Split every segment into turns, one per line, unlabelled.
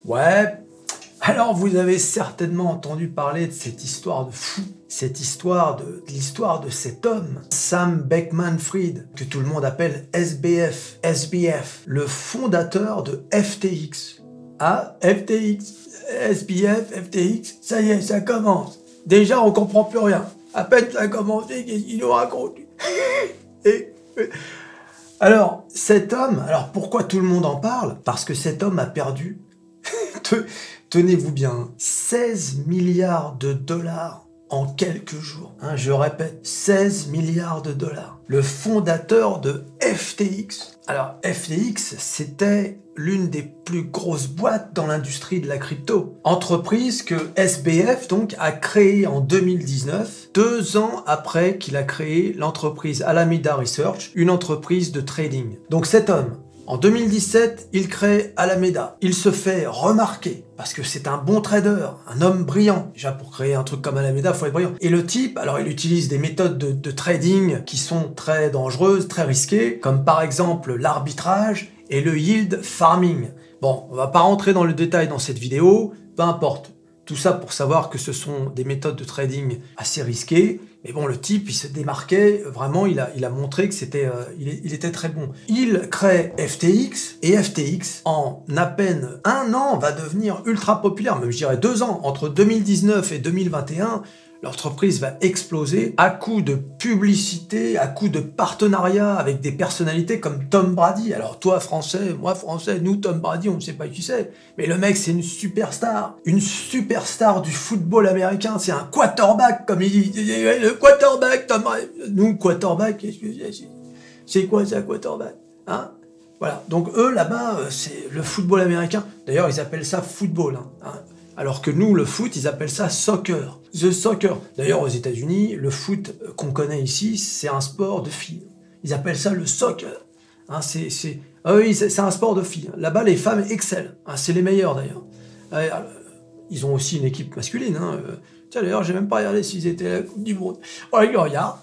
Ouais, alors vous avez certainement entendu parler de cette histoire de fou, cette histoire de l'histoire de cet homme, Sam Bankman-Fried, que tout le monde appelle SBF, le fondateur de FTX. Ah, FTX, SBF, FTX, ça y est, ça commence. Déjà, on comprend plus rien. À peine ça a commencé, qu'est-ce qu'il nous raconte? Alors, cet homme, alors pourquoi tout le monde en parle? Parce que cet homme a perdu, tenez-vous bien, 16 milliards de dollars en quelques jours. Hein, je répète, 16 milliards de dollars. Le fondateur de FTX. Alors, FTX, c'était l'une des plus grosses boîtes dans l'industrie de la crypto. Entreprise que SBF donc a créée en 2019, 2 ans après qu'il a créé l'entreprise Alameda Research, une entreprise de trading. Donc cet homme, en 2017, il crée Alameda. Il se fait remarquer parce que c'est un bon trader, un homme brillant. Déjà, pour créer un truc comme Alameda, il faut être brillant. Et le type, alors il utilise des méthodes de trading qui sont très dangereuses, très risquées, comme par exemple l'arbitrage et le yield farming. Bon, on va pas rentrer dans le détail dans cette vidéo, peu importe. Tout ça pour savoir que ce sont des méthodes de trading assez risquées. Mais bon, le type, il se démarquait, vraiment, il a montré que c'était, il était très bon. Il crée FTX, et FTX, en à peine 1 an, va devenir ultra populaire, même je dirais 2 ans. Entre 2019 et 2021, l'entreprise va exploser à coup de publicité, à coup de partenariat avec des personnalités comme Tom Brady. Alors toi, français, moi, français, nous, Tom Brady, on ne sait pas qui c'est. Mais le mec, c'est une superstar du football américain. C'est un quarterback, comme il dit. Le quarterback, Tom Brady. Nous, quarterback, c'est quoi ça, quarterback? Hein? Voilà. Donc eux, là-bas, c'est le football américain. D'ailleurs, ils appellent ça football. Hein. Alors que nous, le foot, ils appellent ça soccer. The soccer. D'ailleurs, aux États-Unis, le foot qu'on connaît ici, c'est un sport de filles. Ils appellent ça le soccer. Hein, ah oui, c'est un sport de filles. Là-bas, les femmes excellent. Hein, c'est les meilleures, d'ailleurs. Ils ont aussi une équipe masculine. Hein. Tiens, d'ailleurs, j'ai même pas regardé s'ils étaient à la Coupe du Monde. Oh, regarde.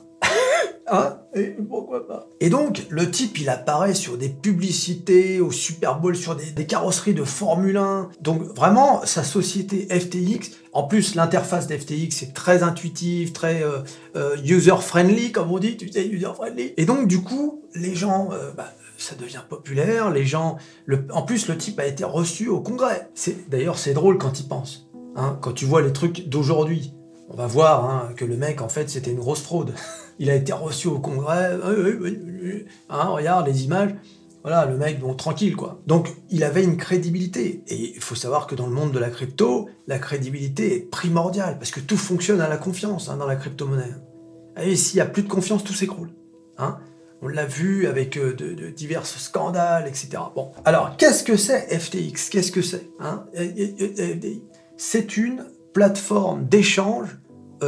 Hein? Et pourquoi pas? Et donc, le type, il apparaît sur des publicités, au Super Bowl, sur des carrosseries de Formule 1. Donc, vraiment, sa société FTX, en plus, l'interface d'FTX est très intuitive, très user-friendly, comme on dit, tu sais, user-friendly. Et donc, du coup, les gens, ça devient populaire, les gens... En plus, le type a été reçu au Congrès. D'ailleurs, c'est drôle quand il pense. Hein, quand tu vois les trucs d'aujourd'hui, on va voir hein, que le mec, en fait, c'était une grosse fraude. Il a été reçu au Congrès, hein, regarde les images, voilà, le mec, bon, tranquille, quoi. Donc, il avait une crédibilité. Et il faut savoir que dans le monde de la crypto, la crédibilité est primordiale, parce que tout fonctionne à la confiance hein, dans la crypto-monnaie. Et s'il n'y a plus de confiance, tout s'écroule. Hein. On l'a vu avec de divers scandales, etc. Bon, alors, qu'est-ce que c'est FTX? Qu'est-ce que c'est hein? C'est une plateforme d'échange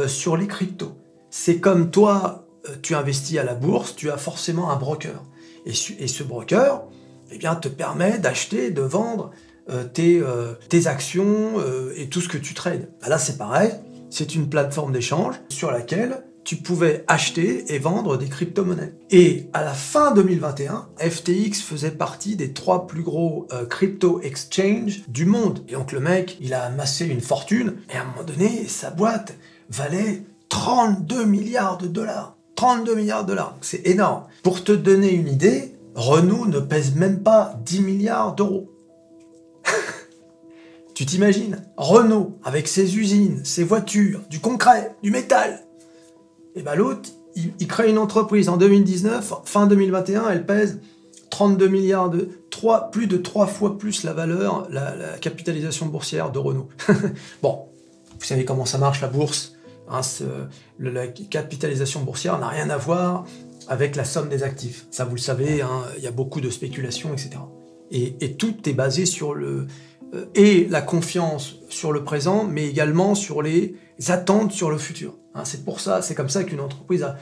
sur les cryptos. C'est comme toi, tu investis à la bourse, tu as forcément un broker. Et ce broker, eh bien, te permet d'acheter, de vendre tes actions et tout ce que tu trades. Ben là, c'est pareil, c'est une plateforme d'échange sur laquelle tu pouvais acheter et vendre des crypto-monnaies. Et à la fin 2021, FTX faisait partie des 3 plus gros crypto exchanges du monde. Et donc le mec, il a amassé une fortune, et à un moment donné, sa boîte valait 32 milliards de dollars. 32 milliards de dollars, c'est énorme. Pour te donner une idée, Renault ne pèse même pas 10 milliards d'euros. Tu t'imagines? Renault, avec ses usines, ses voitures, du concret, du métal. Et ben l'autre, il crée une entreprise en 2019, fin 2021, elle pèse 32 milliards plus de 3 fois plus la valeur, la capitalisation boursière de Renault. Bon, vous savez comment ça marche la bourse? Hein, la capitalisation boursière n'a rien à voir avec la somme des actifs. Ça, vous le savez, hein, y a beaucoup de spéculation, etc. Et tout est basé sur la confiance sur le présent, mais également sur les attentes sur le futur. Hein, c'est pour ça, c'est comme ça qu'une entreprise a...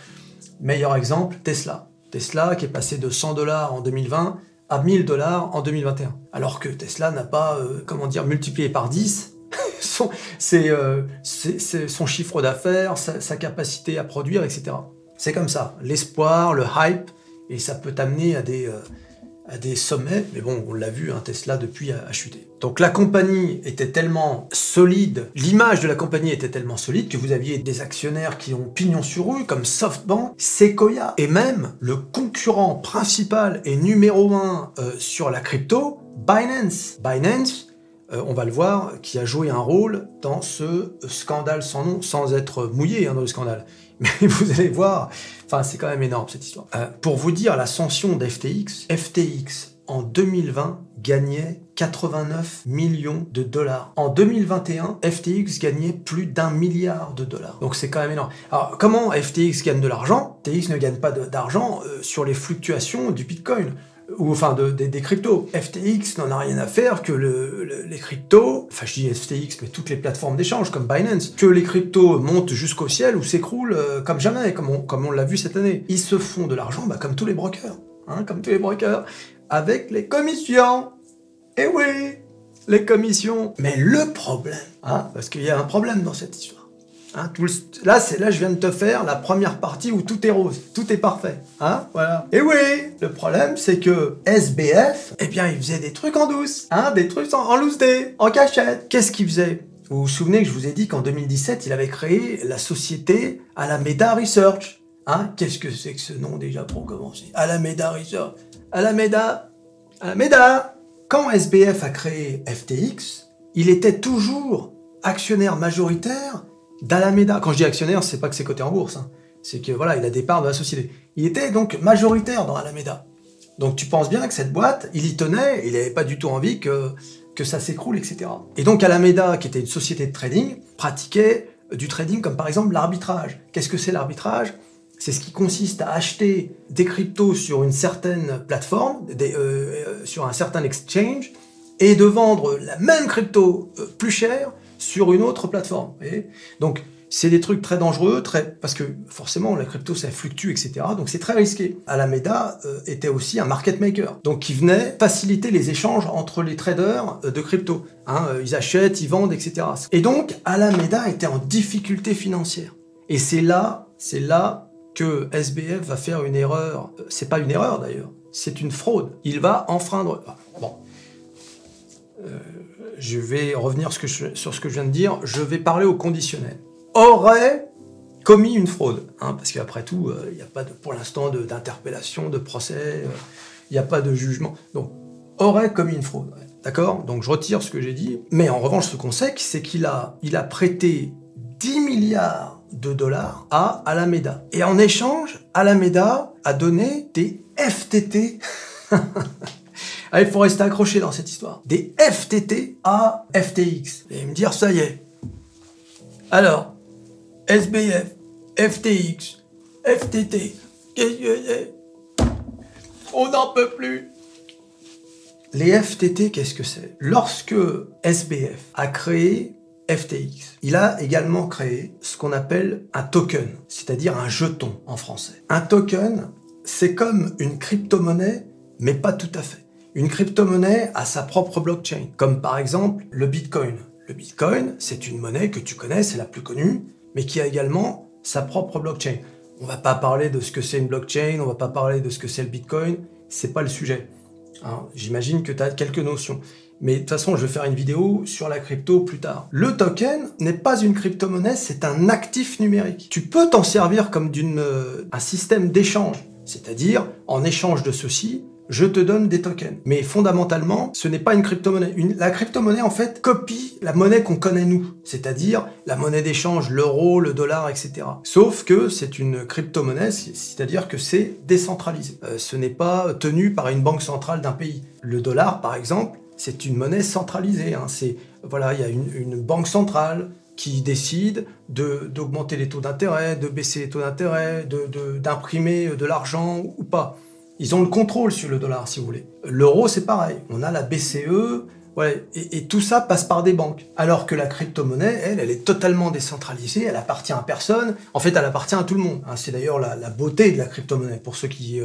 Meilleur exemple, Tesla. Tesla qui est passé de 100 $ en 2020 à 1000 $ en 2021. Alors que Tesla n'a pas, multiplié par 10 son chiffre d'affaires, sa capacité à produire, etc. C'est comme ça, l'espoir, le hype, et ça peut t'amener à des sommets, mais bon, on l'a vu, hein, Tesla depuis a chuté. Donc la compagnie était tellement solide, l'image de la compagnie était tellement solide que vous aviez des actionnaires qui ont pignon sur rue, comme SoftBank, Sequoia, et même le concurrent principal et numéro 1 sur la crypto, Binance. Binance, on va le voir, qui a joué un rôle dans ce scandale sans nom, sans être mouillé dans le scandale. Mais vous allez voir, enfin c'est quand même énorme cette histoire. Pour vous dire l'ascension d'FTX, FTX en 2020 gagnait 89 millions de dollars. En 2021, FTX gagnait plus d'1 milliard de dollars. Donc c'est quand même énorme. Alors comment FTX gagne de l'argent? FTX ne gagne pas d'argent sur les fluctuations du Bitcoin. Ou enfin des cryptos. FTX n'en a rien à faire que les cryptos, enfin je dis FTX, mais toutes les plateformes d'échange comme Binance, que les cryptos montent jusqu'au ciel ou s'écroulent comme jamais, comme on l'a vu cette année. Ils se font de l'argent comme tous les brokers, comme tous les brokers, avec les commissions. Eh oui, les commissions. Mais le problème, parce qu'il y a un problème dans cette histoire. Là, je viens de te faire la première partie où tout est rose, tout est parfait, voilà. Et oui, le problème, c'est que SBF, eh bien, il faisait des trucs en douce, des trucs en loose day, en cachette. Qu'est-ce qu'il faisait? Vous vous souvenez que je vous ai dit qu'en 2017, il avait créé la société Alameda Research. Qu'est-ce que c'est que ce nom déjà pour commencer? Alameda Research. Alameda. Quand SBF a créé FTX, il était toujours actionnaire majoritaire d'Alameda. Quand je dis actionnaire, c'est pas que c'est coté en bourse, c'est que voilà, il a des parts de la société. Il était donc majoritaire dans Alameda. Donc tu penses bien que cette boîte, il y tenait, il n'avait pas du tout envie que ça s'écroule, etc. Et donc Alameda, qui était une société de trading, pratiquait du trading comme par exemple l'arbitrage. Qu'est-ce que c'est l'arbitrage? C'est ce qui consiste à acheter des cryptos sur une certaine plateforme, sur un certain exchange, et de vendre la même crypto plus cher sur une autre plateforme. Donc, c'est des trucs très dangereux, parce que forcément, la crypto, ça fluctue, etc. Donc, c'est très risqué. Alameda était aussi un market maker, donc qui venait faciliter les échanges entre les traders de crypto. Ils achètent, ils vendent, etc. Et donc, Alameda était en difficulté financière. Et c'est là que SBF va faire une erreur. C'est pas une erreur, d'ailleurs. C'est une fraude. Il va enfreindre... je vais revenir sur ce que je viens de dire, je vais parler au conditionnel. Aurait commis une fraude, parce qu'après tout, il n'y a pas pour l'instant d'interpellation, de procès, il n'y a pas de jugement. Donc, aurait commis une fraude, d'accord? Donc je retire ce que j'ai dit, mais en revanche, ce qu'on sait, c'est qu'il a prêté 10 milliards de dollars à Alameda. Et en échange, Alameda a donné des FTT il faut rester accroché dans cette histoire. Des FTT à FTX. Et me dire, ça y est. Alors, SBF, FTX, FTT, qu'est-ce que c'est? On n'en peut plus. Les FTT, qu'est-ce que c'est? Lorsque SBF a créé FTX, il a également créé ce qu'on appelle un token, c'est-à-dire un jeton en français. Un token, c'est comme une crypto-monnaie, mais pas tout à fait. Une crypto-monnaie a sa propre blockchain, comme par exemple le Bitcoin. Le Bitcoin, c'est une monnaie que tu connais, c'est la plus connue, mais qui a également sa propre blockchain. On va pas parler de ce que c'est une blockchain, on va pas parler de ce que c'est le Bitcoin, c'est pas le sujet. J'imagine que tu as quelques notions. Mais de toute façon, je vais faire une vidéo sur la crypto plus tard. Le token n'est pas une crypto-monnaie, c'est un actif numérique. Tu peux t'en servir comme un système d'échange, c'est-à-dire en échange de ceci, je te donne des tokens. Mais fondamentalement, ce n'est pas une crypto-monnaie. La crypto-monnaie, en fait, copie la monnaie qu'on connaît nous, c'est-à-dire la monnaie d'échange, l'euro, le dollar, etc. Sauf que c'est une crypto-monnaie, c'est-à-dire que c'est décentralisé. Ce n'est pas tenu par une banque centrale d'un pays. Le dollar, par exemple, c'est une monnaie centralisée. Voilà, il y a une banque centrale qui décide d'augmenter les taux d'intérêt, de baisser les taux d'intérêt, d'imprimer de l'argent ou pas. Ils ont le contrôle sur le dollar, si vous voulez. L'euro, c'est pareil. On a la BCE, et tout ça passe par des banques. Alors que la crypto-monnaie, elle est totalement décentralisée, elle appartient à personne. En fait, elle appartient à tout le monde. C'est d'ailleurs la beauté de la crypto-monnaie, pour ceux qui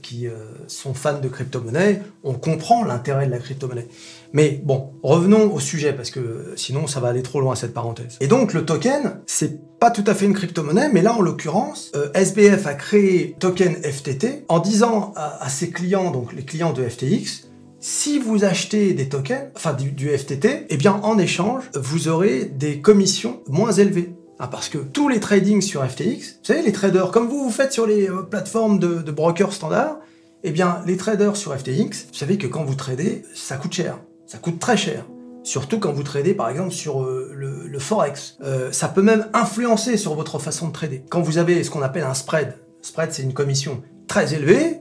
qui sont fans de crypto-monnaie, on comprend l'intérêt de la crypto-monnaie. Mais bon, revenons au sujet, parce que sinon ça va aller trop loin cette parenthèse. Et donc le token, c'est pas tout à fait une crypto-monnaie, mais là en l'occurrence, SBF a créé token FTT en disant à ses clients, donc les clients de FTX, si vous achetez des tokens, enfin du FTT, eh bien en échange, vous aurez des commissions moins élevées. Parce que tous les tradings sur FTX, vous savez, les traders, comme vous faites sur les plateformes de brokers standards, eh bien, les traders sur FTX, vous savez que quand vous tradez, ça coûte cher. Ça coûte très cher. Surtout quand vous tradez, par exemple, sur le Forex. Ça peut même influencer sur votre façon de trader. Quand vous avez ce qu'on appelle un spread, spread, c'est une commission très élevée,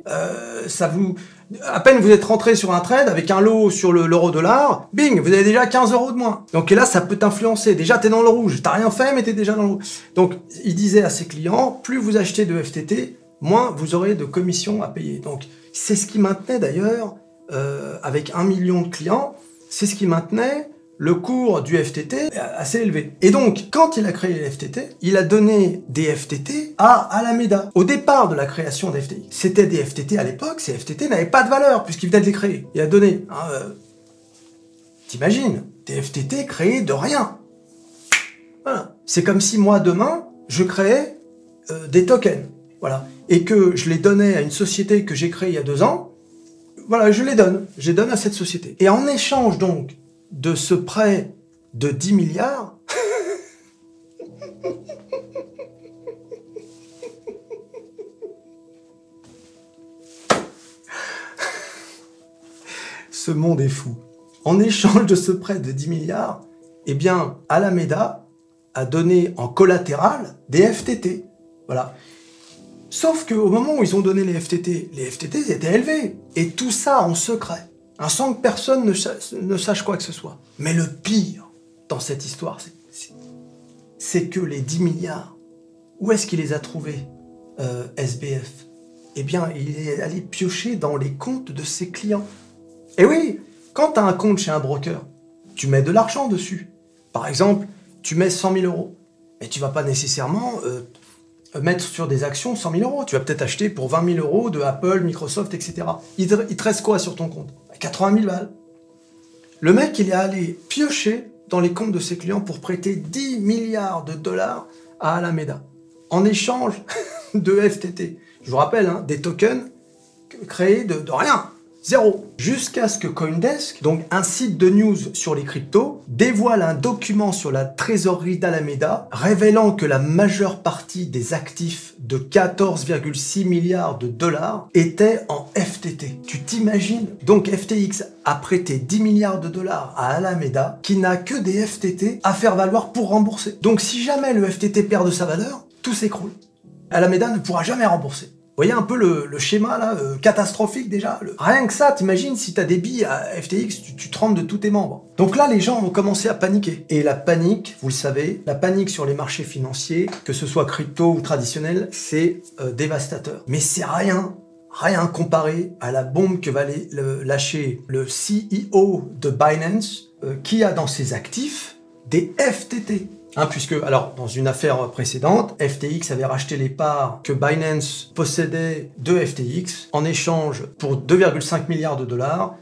ça vous... À peine vous êtes rentré sur un trade avec un lot sur l'euro-dollar, bing, vous avez déjà 15 € de moins. Donc là, ça peut t'influencer. Déjà, t'es dans le rouge. T'as rien fait, mais t'es déjà dans le rouge. Donc, il disait à ses clients, plus vous achetez de FTT, moins vous aurez de commissions à payer. Donc, c'est ce qui maintenait d'ailleurs, avec 1 million de clients, c'est ce qui maintenait le cours du FTT assez élevé. Et donc, quand il a créé les FTT, il a donné des FTT à Alameda. Au départ de la création des FTX, c'était des FTT à l'époque, ces FTT n'avaient pas de valeur puisqu'il venait de les créer. Il a donné, t'imagines, des FTT créés de rien. Voilà. C'est comme si moi, demain, je créais des tokens. Voilà. Et que je les donnais à une société que j'ai créée il y a 2 ans. Voilà, je les donne à cette société. Et en échange, donc, de ce prêt de 10 milliards, ce monde est fou. En échange de ce prêt de 10 milliards, eh bien, Alameda a donné en collatéral des FTT. Voilà. Sauf qu'au moment où ils ont donné les FTT étaient élevés. Et tout ça en secret. Sans que personne ne sache quoi que ce soit. Mais le pire dans cette histoire, c'est que les 10 milliards, où est-ce qu'il les a trouvés, SBF? Eh bien, il est allé piocher dans les comptes de ses clients. Et oui, quand tu as un compte chez un broker, tu mets de l'argent dessus. Par exemple, tu mets 100 000 €. Mais tu vas pas nécessairement mettre sur des actions 100 000 €. Tu vas peut-être acheter pour 20 000 € de Apple, Microsoft, etc. Il te reste quoi sur ton compte? 80 000 balles. Le mec, il est allé piocher dans les comptes de ses clients pour prêter 10 milliards de dollars à Alameda, en échange de FTT. Je vous rappelle, des tokens créés de rien. Zéro. Jusqu'à ce que Coindesk, donc un site de news sur les cryptos, dévoile un document sur la trésorerie d'Alameda révélant que la majeure partie des actifs de 14,6 milliards de dollars étaient en FTT. Tu t'imagines? Donc FTX a prêté 10 milliards de dollars à Alameda qui n'a que des FTT à faire valoir pour rembourser. Donc si jamais le FTT perd de sa valeur, tout s'écroule. Alameda ne pourra jamais rembourser. Vous voyez un peu le schéma là, catastrophique déjà. Rien que ça, t'imagines si t'as des billes à FTX, tu trembles de tous tes membres. Donc là, les gens ont commencé à paniquer. Et la panique, vous le savez, la panique sur les marchés financiers, que ce soit crypto ou traditionnel, c'est dévastateur. Mais c'est rien comparé à la bombe que va lâcher le CEO de Binance, qui a dans ses actifs des FTT. Puisque, alors, dans une affaire précédente, FTX avait racheté les parts que Binance possédait de FTX en échange pour 2,5 milliards de dollars,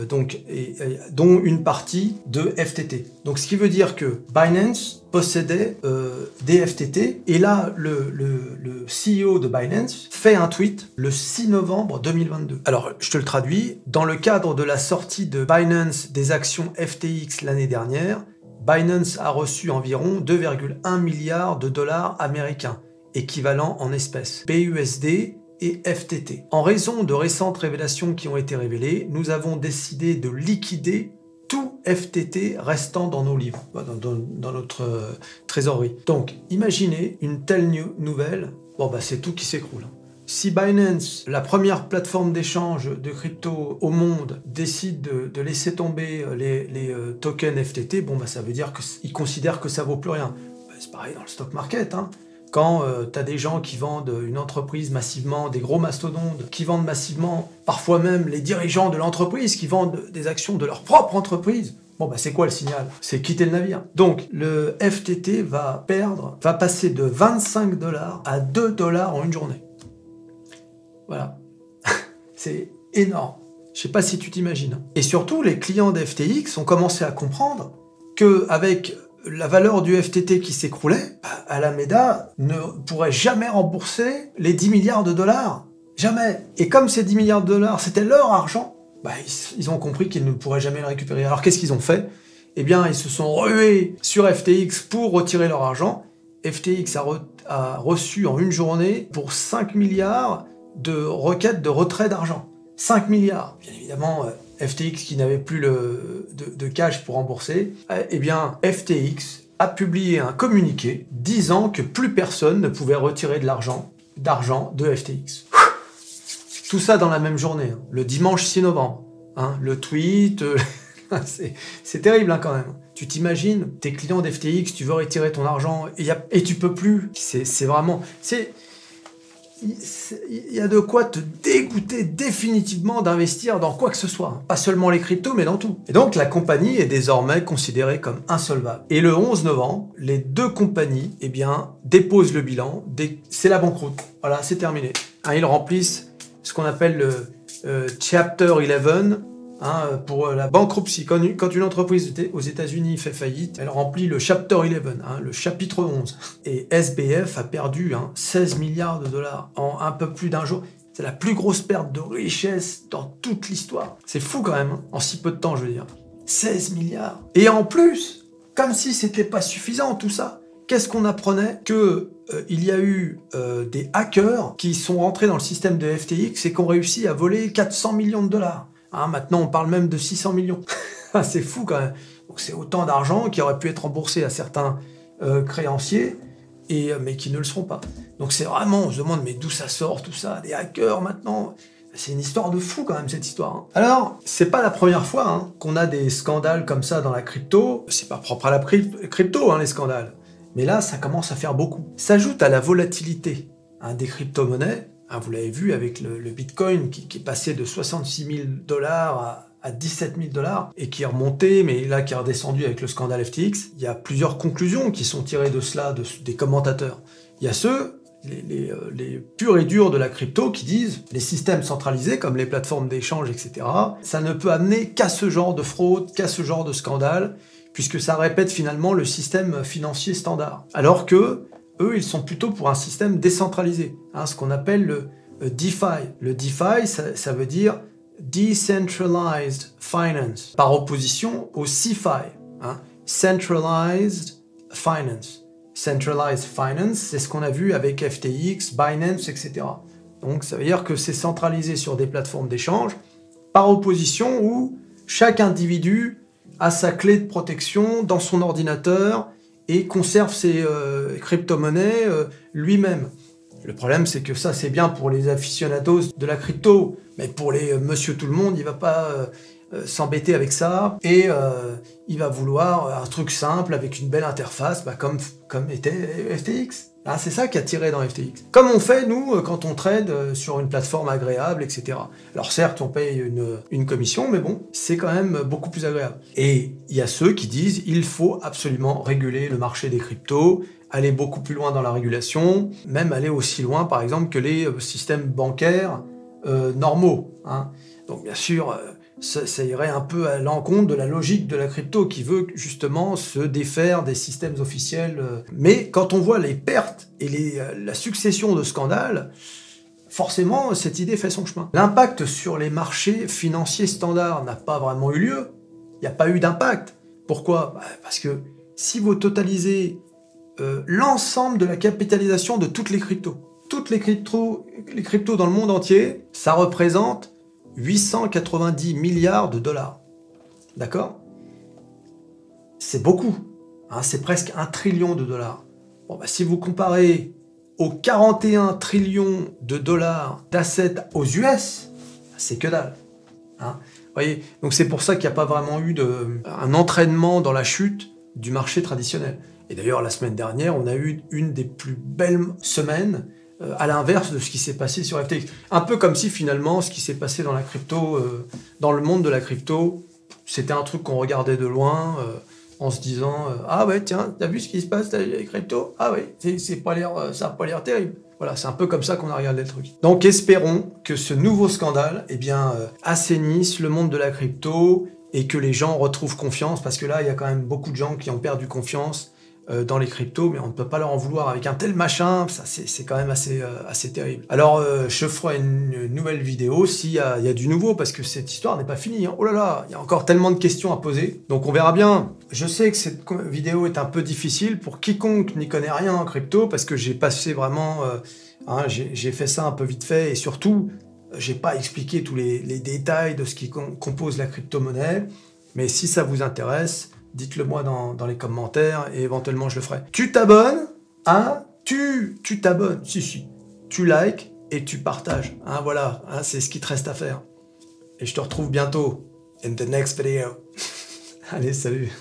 dont une partie de FTT. Donc, ce qui veut dire que Binance possédait des FTT, et là, le CEO de Binance fait un tweet le 6 novembre 2022. Alors, je te le traduis. Dans le cadre de la sortie de Binance des actions FTX l'année dernière, Binance a reçu environ 2,1 milliards de dollars américains, équivalent en espèces, BUSD et FTT. En raison de récentes révélations qui ont été révélées, nous avons décidé de liquider tout FTT restant dans nos livres, dans notre trésorerie. Donc, imaginez une telle nouvelle, c'est tout qui s'écroule. Si Binance, la première plateforme d'échange de crypto au monde, décide de laisser tomber les tokens FTT, ça veut dire qu'ils considèrent que ça vaut plus rien. C'est pareil dans le stock market. Quand tu as des gens qui vendent une entreprise massivement, des gros mastodontes qui vendent massivement, parfois même les dirigeants de l'entreprise qui vendent des actions de leur propre entreprise, c'est quoi le signal? C'est quitter le navire. Donc, le FTT va passer de 25 $ à 2 $ en une journée. Voilà. C'est énorme. Je sais pas si tu t'imagines. Et surtout, les clients d'FTX ont commencé à comprendre qu'avec la valeur du FTT qui s'écroulait, Alameda ne pourrait jamais rembourser les 10 milliards de dollars. Jamais. Et comme ces 10 milliards de dollars, c'était leur argent, ils ont compris qu'ils ne pourraient jamais le récupérer. Alors qu'est-ce qu'ils ont fait? Eh bien, ils se sont rués sur FTX pour retirer leur argent. FTX a reçu en une journée pour 5 milliards de requêtes de retrait d'argent. 5 milliards. Bien évidemment, FTX qui n'avait plus de cash pour rembourser, eh bien, FTX a publié un communiqué disant que plus personne ne pouvait retirer de l'argent de FTX. Tout ça dans la même journée, hein, le dimanche 6 novembre. Hein, le tweet, c'est terrible hein, quand même. Tu t'imagines, tes clients d'FTX, tu veux retirer ton argent et tu peux plus. C'est vraiment... Il y a de quoi te dégoûter définitivement d'investir dans quoi que ce soit. Pas seulement les cryptos, mais dans tout. Et donc, la compagnie est désormais considérée comme insolvable. Et le 11 novembre, les deux compagnies, eh bien, déposent le bilan. C'est la banqueroute. Voilà, c'est terminé. Hein, ils remplissent ce qu'on appelle le Chapter 11, hein, pour la bankruptcy. Quand une entreprise aux États-Unis fait faillite, elle remplit le Chapter 11, hein, le chapitre 11. Et SBF a perdu 16 milliards de dollars en un peu plus d'un jour. C'est la plus grosse perte de richesse dans toute l'histoire. C'est fou quand même, hein, en si peu de temps, je veux dire. 16 milliards. Et en plus, comme si c'était pas suffisant tout ça, qu'est-ce qu'on apprenait? Que il y a eu des hackers qui sont rentrés dans le système de FTX et qui ont réussi à voler 400 millions de dollars. Hein, maintenant, on parle même de 600 millions. C'est fou quand même. Donc c'est autant d'argent qui aurait pu être remboursé à certains créanciers, mais qui ne le seront pas. Donc c'est vraiment, on se demande, mais d'où ça sort tout ça? Des hackers maintenant? C'est une histoire de fou quand même cette histoire. Hein. Alors, c'est pas la première fois qu'on a des scandales comme ça dans la crypto. C'est pas propre à la crypto, les scandales. Mais là, ça commence à faire beaucoup. S'ajoute à la volatilité des crypto-monnaies. Vous l'avez vu avec le Bitcoin qui est passé de 66 000 dollars à 17 000 dollars et qui est remonté, mais là qui est redescendu avec le scandale FTX. Il y a plusieurs conclusions qui sont tirées de cela, des commentateurs. Il y a ceux, les purs et durs de la crypto, qui disent les systèmes centralisés comme les plateformes d'échange, etc., ça ne peut amener qu'à ce genre de fraude, qu'à ce genre de scandale, puisque ça répète finalement le système financier standard. Alors que eux, ils sont plutôt pour un système décentralisé, ce qu'on appelle le DeFi. Le DeFi, ça veut dire Decentralized Finance, par opposition au CeFi, Centralized Finance. Centralized Finance, c'est ce qu'on a vu avec FTX, Binance, etc. Donc ça veut dire que c'est centralisé sur des plateformes d'échange, par opposition où chaque individu a sa clé de protection dans son ordinateur et conserve ses crypto-monnaies lui-même. Le problème, c'est que ça, c'est bien pour les aficionados de la crypto, mais pour les monsieur tout le monde, il va pas s'embêter avec ça, et il va vouloir un truc simple, avec une belle interface, comme était FTX. C'est ça qui a tiré dans FTX. Comme on fait, nous, quand on trade sur une plateforme agréable, etc. Alors certes, on paye une commission, mais bon, c'est quand même beaucoup plus agréable. Et il y a ceux qui disent il faut absolument réguler le marché des cryptos, aller beaucoup plus loin dans la régulation, même aller aussi loin, par exemple, que les systèmes bancaires normaux. Donc bien sûr, ça irait un peu à l'encontre de la logique de la crypto qui veut justement se défaire des systèmes officiels. Mais quand on voit les pertes et la succession de scandales, forcément, cette idée fait son chemin. L'impact sur les marchés financiers standards n'a pas vraiment eu lieu. Il n'y a pas eu d'impact. Pourquoi? Parce que si vous totalisez l'ensemble de la capitalisation de toutes les cryptos dans le monde entier, ça représente 890 milliards de dollars. D'accord? C'est beaucoup. C'est presque 1 trillion de dollars. Si vous comparez aux 41 trillions de dollars d'assets aux US, c'est que dalle. Voyez, donc c'est pour ça qu'il n'y a pas vraiment eu un entraînement dans la chute du marché traditionnel. Et d'ailleurs, la semaine dernière, on a eu une des plus belles semaines à l'inverse de ce qui s'est passé sur FTX. Un peu comme si finalement, ce qui s'est passé dans la crypto, dans le monde de la crypto, c'était un truc qu'on regardait de loin, en se disant ah ouais, tiens, t'as vu ce qui se passe avec les cryptos? Ah ouais, c'est pas l'air, ça a pas l'air terrible. Voilà, c'est un peu comme ça qu'on a regardé le truc. Donc espérons que ce nouveau scandale assainisse le monde de la crypto et que les gens retrouvent confiance, parce que là, il y a quand même beaucoup de gens qui ont perdu confiance dans les cryptos, mais on ne peut pas leur en vouloir avec un tel machin, ça c'est quand même assez terrible. Alors je ferai une nouvelle vidéo s'il y a du nouveau, parce que cette histoire n'est pas finie, hein. Oh là là, il y a encore tellement de questions à poser, donc on verra bien. Je sais que cette vidéo est un peu difficile pour quiconque n'y connaît rien en crypto, parce que j'ai passé vraiment, j'ai fait ça un peu vite fait, et surtout, j'ai pas expliqué tous les détails de ce qui compose la crypto-monnaie, mais si ça vous intéresse, dites-le moi dans les commentaires et éventuellement je le ferai. Tu t'abonnes, hein? Tu t'abonnes, si. Tu likes et tu partages, hein, voilà, hein, c'est ce qui te reste à faire. Et je te retrouve bientôt in the next video. Allez, salut!